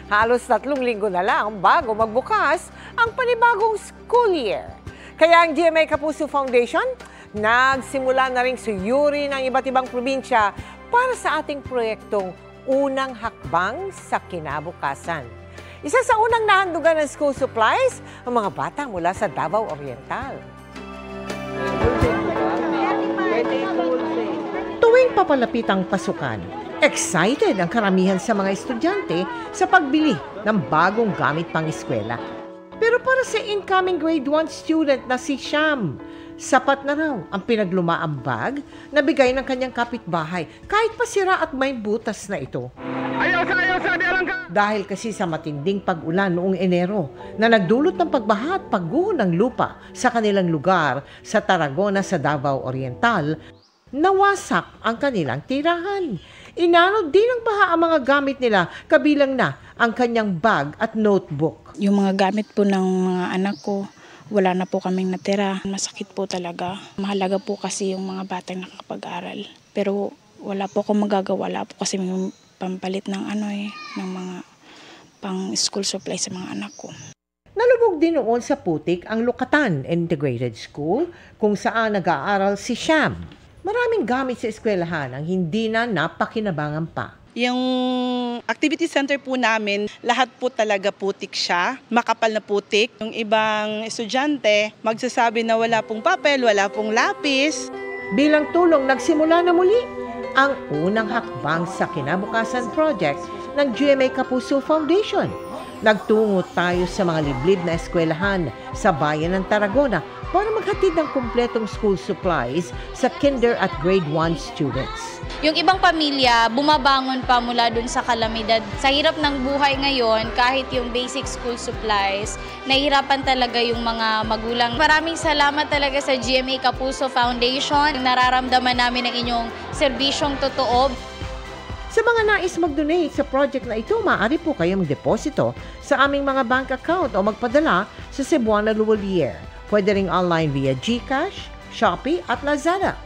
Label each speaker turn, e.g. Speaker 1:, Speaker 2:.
Speaker 1: Halos 3 linggo na lang bago magbukas ang panibagong school year. Kaya ang GMA Kapuso Foundation nagsimula na ring suyuri ng iba't ibang probinsya para sa ating proyektong Unang Hakbang sa Kinabukasan. Isa sa unang nahandugan ng school supplies, ang mga bata mula sa Davao Oriental. Tuwing papalapit ang pasukan, excited ang karamihan sa mga estudyante sa pagbili ng bagong gamit pang-eskwela. Pero para sa incoming grade 1 student na si Sham, sapat na raw ang pinaglumaang bag na bigay ng kanyang kapitbahay kahit pa sira at may butas na ito. Dahil kasi sa matinding pag-ulan noong Enero na nagdulot ng pagbaha at pagguho ng lupa sa kanilang lugar sa Tarragona sa Davao Oriental, nawasak ang kanilang tirahan. Inanod din ng baha ang mga gamit nila, kabilang na ang kanyang bag at notebook.
Speaker 2: Yung mga gamit po ng mga anak ko, wala na po kaming natira. Masakit po talaga. Mahalaga po kasi yung mga batang nakakapag-aral. Pero wala po akong magagawa. Wala po kasi yung pampalit ng ng mga pang-school supply sa mga anak ko.
Speaker 1: Nalubog din noon sa putik ang Lukatan Integrated School kung saan nag-aaral si Sham. Maraming gamit sa eskwelahan ang hindi na napakinabangan pa.
Speaker 3: Yung activity center po namin, lahat po talaga putik siya, makapal na putik. Yung ibang estudyante, magsasabi na wala pong papel, wala pong lapis.
Speaker 1: Bilang tulong, nagsimula na muli ang Unang Hakbang sa Kinabukasan project ng GMA Kapuso Foundation. Nagtungo tayo sa mga liblib na eskwelahan sa bayan ng Tarragona para maghatid ng kumpletong school supplies sa kinder at grade 1 students.
Speaker 4: Yung ibang pamilya, bumabangon pa mula dun sa kalamidad. Sa hirap ng buhay ngayon, kahit yung basic school supplies, nahihirapan talaga yung mga magulang. Maraming salamat talaga sa GMA Kapuso Foundation. Nararamdaman namin ang inyong serbisyong totoo.
Speaker 1: Sa mga nais mag-donate sa project na ito, maaari po kayo mag-deposito sa aming mga bank account o magpadala sa Cebuana Luwalier. Pwede ring online via GCash, Shopee at Lazada.